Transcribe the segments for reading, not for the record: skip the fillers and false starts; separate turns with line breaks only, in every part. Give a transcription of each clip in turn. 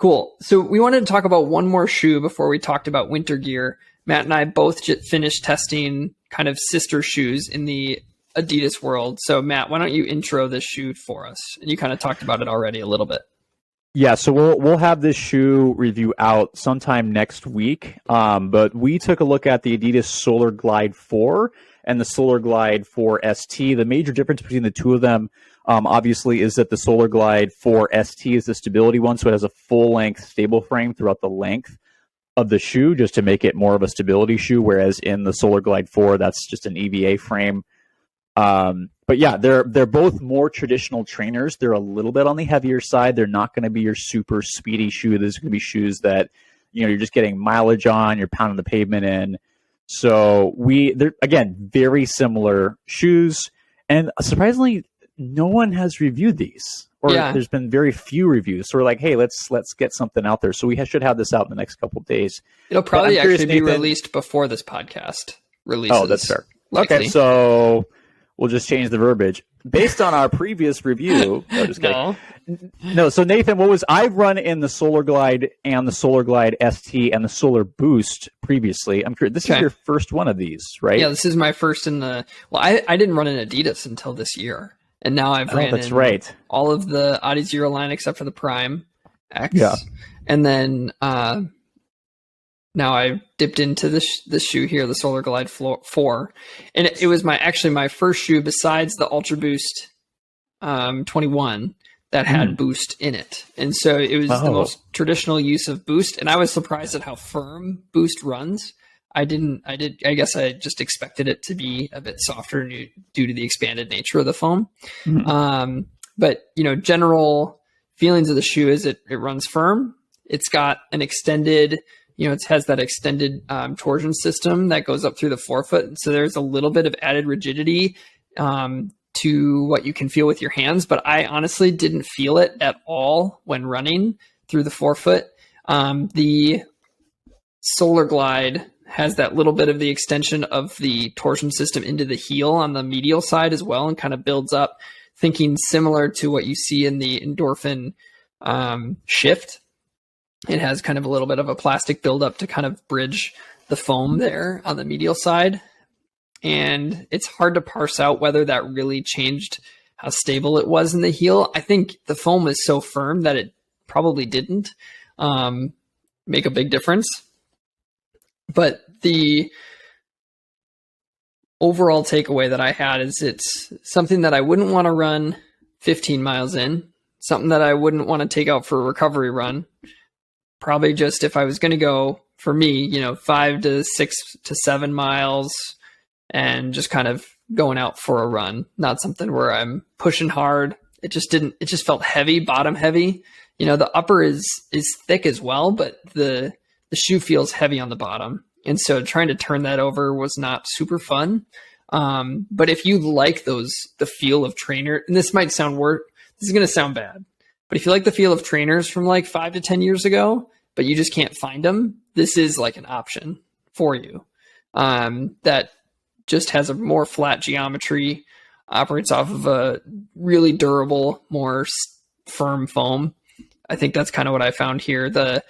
Cool. So we wanted to talk about one more shoe before we talked about winter gear. Matt and I both just finished testing kind of sister shoes in the Adidas world. So Matt, why don't you intro this shoe for us? And you kind of talked about it already a little bit.
Yeah, so we'll have this shoe review out sometime next week. But we took a look at the Adidas Solar Glide 4 and the Solar Glide 4 ST. The major difference between the two of them, obviously, is that the Solar Glide 4 ST is the stability one, so it has a full-length stable frame throughout the length of the shoe, just to make it more of a stability shoe, whereas in the Solar Glide 4, that's just an EVA frame. But yeah, they're both more traditional trainers. They're a little bit on the heavier side. They're not going to be your super speedy shoe. There's going to be shoes that, you're just getting mileage on, you're pounding the pavement in. So they're, again, very similar shoes. And surprisingly, no one has reviewed these, or there's been very few reviews. So we're like, hey, let's get something out there. So we should have this out in the next couple of days.
It'll probably actually be released before this podcast releases.
Oh, that's fair.
Likely.
Okay, so we'll just change the verbiage based on our previous review. No, just kidding. No. So Nathan, I've run in the Solar Glide and the Solar Glide ST and the Solar Boost previously. I'm curious. This is your first one of these, right?
Yeah, this is my first in the. Well, I didn't run in Adidas until this year, and now I've ran in all of the Adi Zero line except for the Prime X. Yeah, and then now I dipped into this shoe here, the Solar Glide 4, and it was my first shoe besides the Ultra Boost 21 that had Boost in it, and so it was the most traditional use of Boost, and I was surprised at how firm Boost runs. I guess I just expected it to be a bit softer due to the expanded nature of the foam. But general feelings of the shoe is it runs firm. It's got an extended. It has that extended torsion system that goes up through the forefoot. So there's a little bit of added rigidity to what you can feel with your hands. But I honestly didn't feel it at all when running through the forefoot. The Solar Glide has that little bit of the extension of the torsion system into the heel on the medial side as well, and kind of builds up, thinking similar to what you see in the endorphin shift. It has kind of a little bit of a plastic buildup to kind of bridge the foam there on the medial side. And it's hard to parse out whether that really changed how stable it was in the heel. I think the foam is so firm that it probably didn't make a big difference. But the overall takeaway that I had is it's something that I wouldn't want to run 15 miles in, something that I wouldn't want to take out for a recovery run. Probably just if I was going to go, for me, 5 to 6 to 7 miles and just kind of going out for a run. Not something where I'm pushing hard. It just felt heavy, bottom heavy. The upper is thick as well, but the shoe feels heavy on the bottom. And so trying to turn that over was not super fun. But if you like the feel of trainer, and this is going to sound bad, but if you like the feel of trainers from like 5 to 10 years ago, but you just can't find them, this is like an option for you. That just has a more flat geometry, operates off of a really durable, more firm foam. I think that's kind of what I found here. The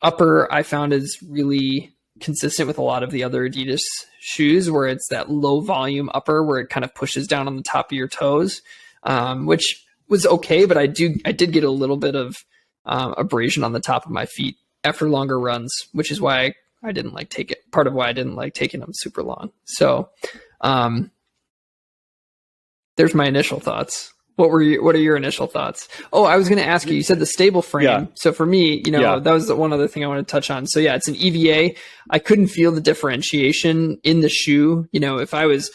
upper I found is really consistent with a lot of the other Adidas shoes, where it's that low volume upper where it kind of pushes down on the top of your toes, which was okay, but I did get a little bit of abrasion on the top of my feet after longer runs, which is why I didn't like part of why I didn't like taking them super long. So there's my initial thoughts. What are your initial thoughts? Oh, I was going to ask you said the stable frame. Yeah. So for me, that was the one other thing I want to touch on. So yeah, it's an EVA. I couldn't feel the differentiation in the shoe. If I was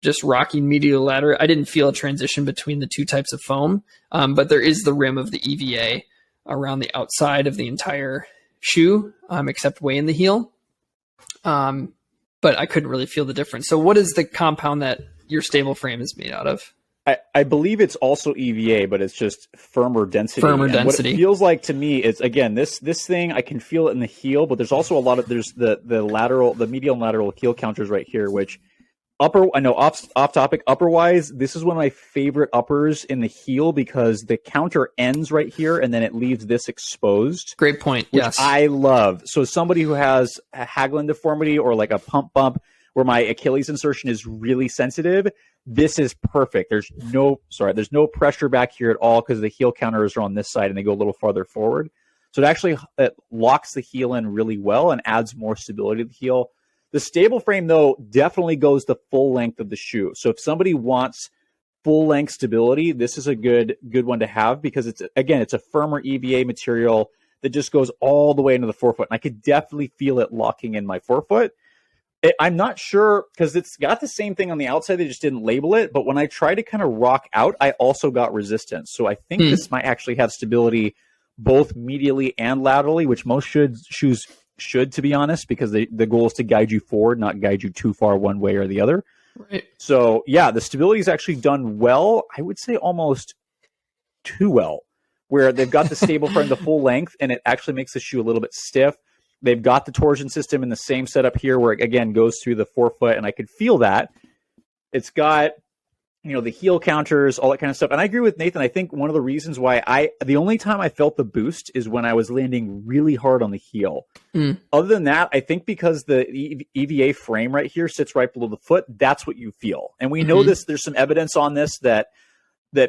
just rocking medial lateral, I didn't feel a transition between the two types of foam. But there is the rim of the EVA around the outside of the entire shoe, except way in the heel. But I couldn't really feel the difference. So what is the compound that your stable frame is made out of?
I believe it's also EVA, but it's just firmer density. And what it feels like to me is, again, this thing, I can feel it in the heel, but there's also there's the medial and lateral heel counters right here, which I know off topic, upper wise, this is one of my favorite uppers in the heel because the counter ends right here and then it leaves this exposed.
Great point.
Which
Yes.
I love. So somebody who has a Haglund deformity or like a pump bump where my Achilles insertion is really sensitive, this is perfect. There's no pressure back here at all because the heel counters are on this side and they go a little farther forward. So it locks the heel in really well and adds more stability to the heel. The stable frame, though, definitely goes the full length of the shoe. So if somebody wants full length stability, this is a good one to have because it's a firmer EVA material that just goes all the way into the forefoot. And I could definitely feel it locking in my forefoot. I'm not sure because it's got the same thing on the outside. They just didn't label it. But when I try to kind of rock out, I also got resistance. So I think this might actually have stability both medially and laterally, which most shoes should, to be honest, because the goal is to guide you forward, not guide you too far one way or the other.
Right.
So yeah, the stability is actually done well. I would say almost too well, where they've got the stable frame the full length and it actually makes the shoe a little bit stiff. They've got the torsion system in the same setup here where it, again, goes through the forefoot, and I could feel that. It's got, the heel counters, all that kind of stuff. And I agree with Nathan. I think one of the reasons why the only time I felt the boost is when I was landing really hard on the heel. Other than that, I think because the EVA frame right here sits right below the foot, that's what you feel. And we know this, there's some evidence on this that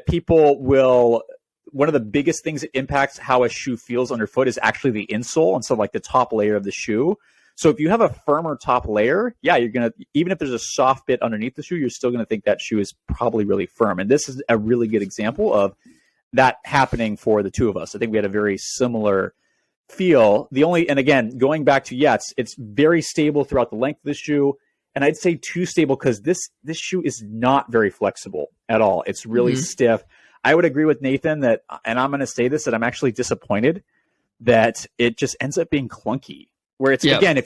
people will, one of the biggest things that impacts how a shoe feels underfoot is actually the insole. And so like the top layer of the shoe. So if you have a firmer top layer, yeah, you're going to, even if there's a soft bit underneath the shoe, you're still going to think that shoe is probably really firm. And this is a really good example of that happening for the two of us. I think we had a very similar feel. And again, going back to, it's very stable throughout the length of the shoe. And I'd say too stable because this shoe is not very flexible at all. It's really stiff. I would agree with Nathan that, and I'm going to say this, that I'm actually disappointed that it just ends up being clunky. Where it's, again,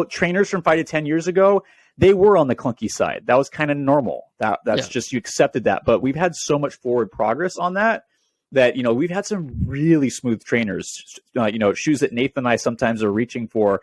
trainers from 5 to 10 years ago, they were on the clunky side. That was kind of normal. That's just, you accepted that. But we've had so much forward progress on that, we've had some really smooth trainers, shoes that Nathan and I sometimes are reaching for,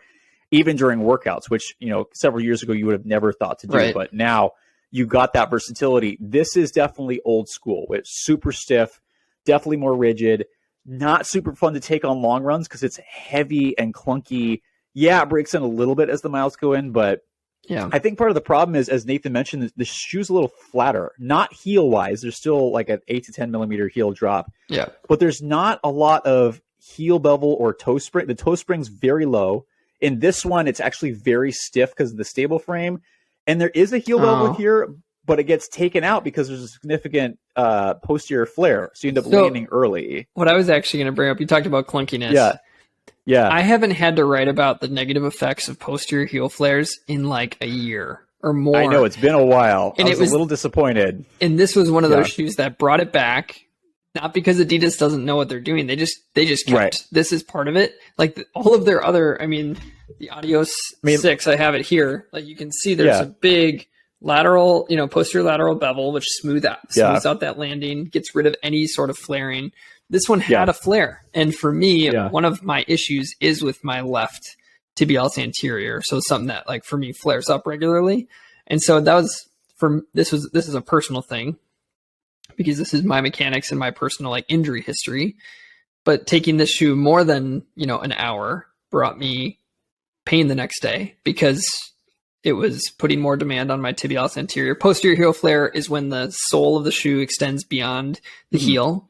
even during workouts, which, several years ago you would have never thought to do. Right. But now you got that versatility. This is definitely old school. It's super stiff, definitely more rigid. Not super fun to take on long runs because it's heavy and clunky. Yeah, it breaks in a little bit as the miles go in, but I think part of the problem is, as Nathan mentioned, the shoe's a little flatter. Not heel-wise. There's still like an 8 to 10 millimeter heel drop. Yeah. But there's not a lot of heel bevel or toe spring. The toe spring's very low. In this one, it's actually very stiff because of the stable frame. And there is a heel bevel here, but it gets taken out because there's a significant posterior flare. So you end up landing early.
What I was actually going to bring up, you talked about clunkiness. Yeah. I haven't had to write about the negative effects of posterior heel flares in like a year or more.
I know, it's been a while. And I was a little disappointed.
And this was one of those shoes that brought it back. Not because Adidas doesn't know what they're doing. They just kept, this is part of it. Like all of their other, the Adios 6, I have it here. Like you can see there's a big lateral, posterior lateral bevel, which smooths out that landing, gets rid of any sort of flaring. This one had a flare. And for me, one of my issues is with my left tibialis anterior. So something that like for me flares up regularly. And so that was this is a personal thing because this is my mechanics and my personal like injury history. But taking this shoe more than, an hour brought me pain the next day because it was putting more demand on my tibialis anterior. Posterior heel flare is when the sole of the shoe extends beyond the heel.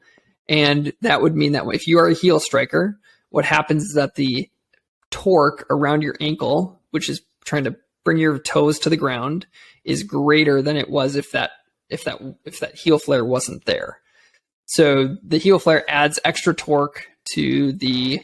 And that would mean that if you are a heel striker, what happens is that the torque around your ankle, which is trying to bring your toes to the ground, is greater than it was if that heel flare wasn't there. So the heel flare adds extra torque to the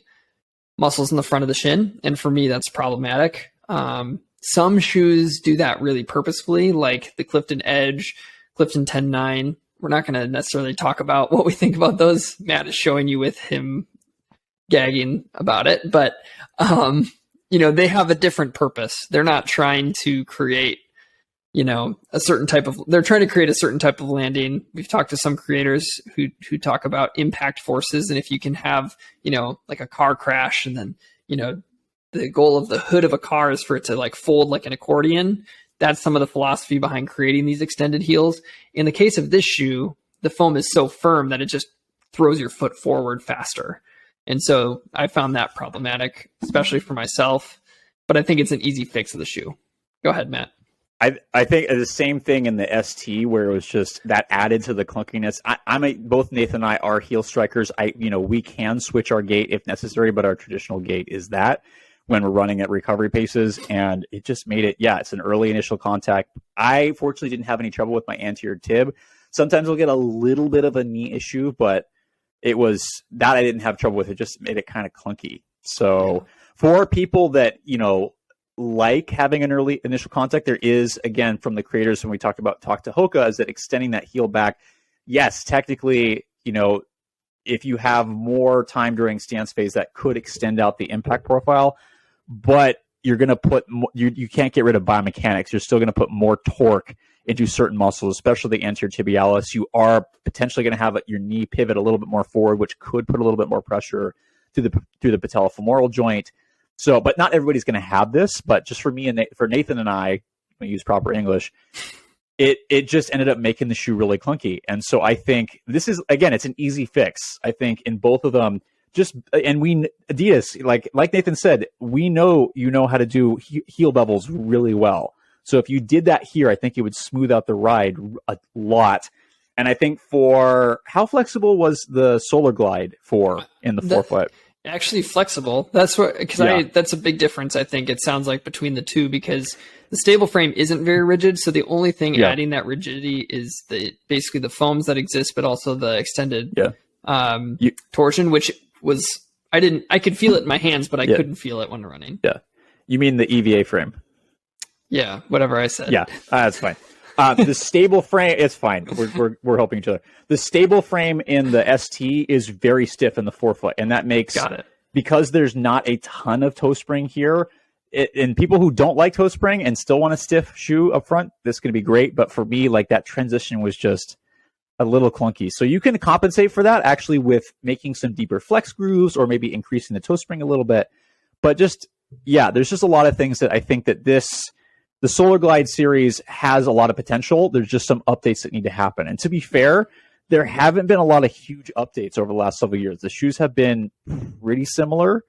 muscles in the front of the shin. And for me, that's problematic. Some shoes do that really purposefully, like the Clifton Edge, Clifton 10.9. We're not going to necessarily talk about what we think about those. Matt is showing you with him gagging about it, but they have a different purpose. They're not trying to create, they're trying to create a certain type of landing. We've talked to some creators who talk about impact forces. And if you can have, like a car crash and then, the goal of the hood of a car is for it to like fold like an accordion. that's some of the philosophy behind creating these extended heels. In the case of this shoe, the foam is so firm that it just throws your foot forward faster. And so I found that problematic, especially for myself, but I think it's an easy fix of the shoe. Go ahead, Matt.
I think the same thing in the ST where it was just that added to the clunkiness. Both Nathan and I are heel strikers. We can switch our gait if necessary, but our traditional gait is that when we're running at recovery paces, and it just made it, it's an early initial contact. I fortunately didn't have any trouble with my anterior tib. Sometimes I'll get a little bit of a knee issue, but it was that I didn't have trouble with. It just made it kind of clunky. So for people that, like having an early initial contact, there is, again, from the creators when we talked about Talk to Hoka, is that extending that heel back. Yes, technically, if you have more time during stance phase, that could extend out the impact profile, but you're going to put you can't get rid of biomechanics. You're still going to put more torque into certain muscles, especially the anterior tibialis. You are potentially going to have your knee pivot a little bit more forward, which could put a little bit more pressure through the patellofemoral joint. So, but not everybody's going to have this. But just for me and for Nathan and I, when we use proper English, it just ended up making the shoe really clunky. And so I think this is, again, it's an easy fix. I think in both of them, Adidas, like Nathan said, we know how to do heel bevels really well. So if you did that here, I think it would smooth out the ride a lot. And I think how flexible was the Solar Glide in the forefoot?
Actually flexible. That's that's a big difference. I think it sounds like between the two, because the stable frame isn't very rigid. So the only thing adding that rigidity is basically the foams that exist, but also the extended torsion, which was, I could feel it in my hands, but I couldn't feel it when running.
Yeah. You mean the EVA frame?
Yeah. Whatever I said.
Yeah. That's fine. The stable frame, it's fine. We're helping each other. The stable frame in the ST is very stiff in the forefoot, and that makes because there's not a ton of toe spring here. And people who don't like toe spring and still want a stiff shoe up front, this is going to be great. But for me, that transition was just a little clunky. So you can compensate for that actually with making some deeper flex grooves or maybe increasing the toe spring a little bit. But there's just a lot of things that I think that the Solar Glide series has a lot of potential. There's just some updates that need to happen. And to be fair, there haven't been a lot of huge updates over the last several years. The shoes have been pretty similar.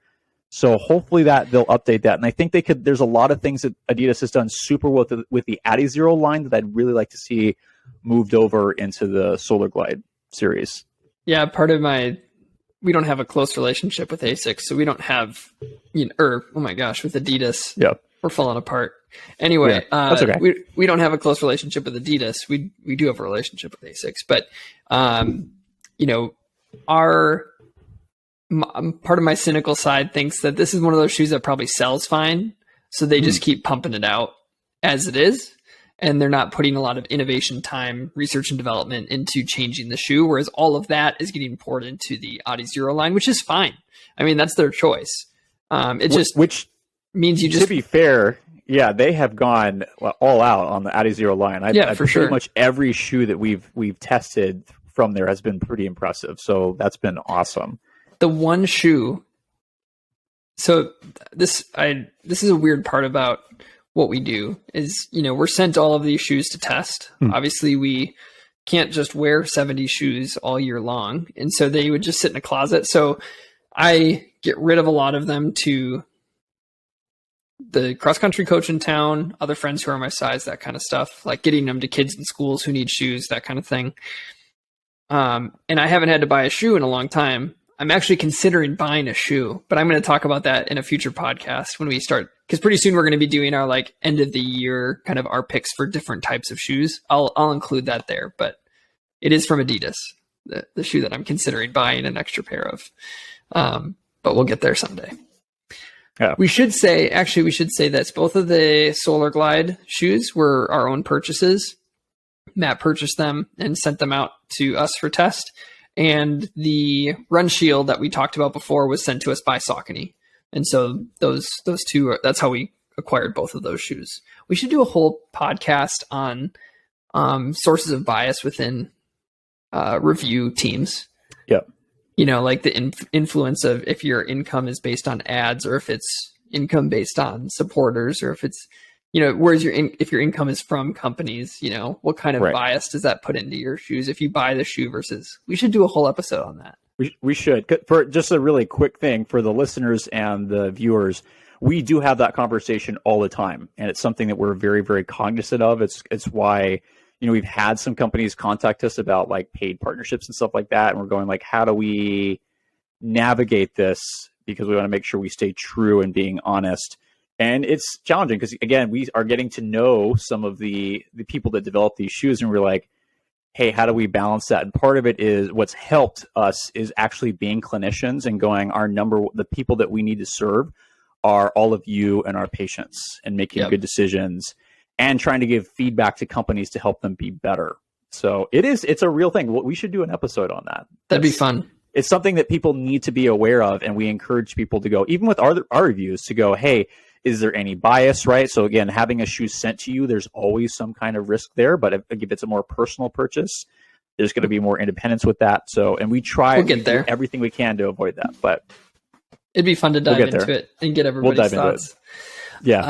So hopefully that they'll update that. And I think there's a lot of things that Adidas has done super well with the Adizero line that I'd really like to see moved over into the Solar Glide series.
Yeah, we don't have a close relationship with ASICS, so we don't have, with Adidas.
Yep. We're
falling apart. Anyway,
that's okay.
We don't have a close relationship with Adidas. We do have a relationship with ASICS, but part of my cynical side thinks that this is one of those shoes that probably sells fine, so they just keep pumping it out as it is, and they're not putting a lot of innovation time, research and development into changing the shoe, whereas all of that is getting poured into the Adizero line, which is fine. I mean, that's their choice. Which means you just...
To be fair, they have gone all out on the Adizero line.
For sure.
Pretty much every shoe that we've tested from there has been pretty impressive. So that's been awesome.
The one shoe. So this is a weird part about what we do is, we're sent all of these shoes to test. Obviously, we can't just wear 70 shoes all year long. And so they would just sit in a closet. So I get rid of a lot of them to the cross-country coach in town, other friends who are my size, that kind of stuff, like getting them to kids in schools who need shoes, that kind of thing. And I haven't had to buy a shoe in a long time. I'm actually considering buying a shoe, but I'm going to talk about that in a future podcast when we start, because pretty soon we're going to be doing our end of the year kind of our picks for different types of shoes. I'll include that there, but it is from Adidas, the shoe that I'm considering buying an extra pair of. But we'll get there someday.
Yeah.
We should say that both of the Solar Glide shoes were our own purchases. Matt purchased them and sent them out to us for test. And the Run Shield that we talked about before was sent to us by Saucony. And so those two, that's how we acquired both of those shoes. We should do a whole podcast on sources of bias within review teams.
Yep.
Like the influence of if your income is based on ads or if it's income based on supporters or if it's, where's if your income is from companies, what kind of
Right.
bias does that put into your shoes if you buy the shoe versus, we should do a whole episode on that.
We should. For just a really quick thing for the listeners and the viewers, we do have that conversation all the time, and it's something that we're very, very cognizant of. It's why, we've had some companies contact us about like paid partnerships and stuff like that, and we're going like, how do we navigate this? Because we want to make sure we stay true and being honest. And it's challenging because, again, we are getting to know some of the people that develop these shoes, and we're like, hey, how do we balance that? And part of it is what's helped us is actually being clinicians and going, the people that we need to serve are all of you and our patients, and making good decisions and trying to give feedback to companies to help them be better. So it's a real thing. We should do an episode on that.
That'd be fun.
It's something that people need to be aware of. And we encourage people to go, even with our reviews, to go, hey, is there any bias, right? So again, having a shoe sent to you, there's always some kind of risk there. But if it's a more personal purchase, there's going to be more independence with that. So, and we try to do everything we can to avoid that. But
it'd be fun to dive into it and get everybody's thoughts.
Yeah.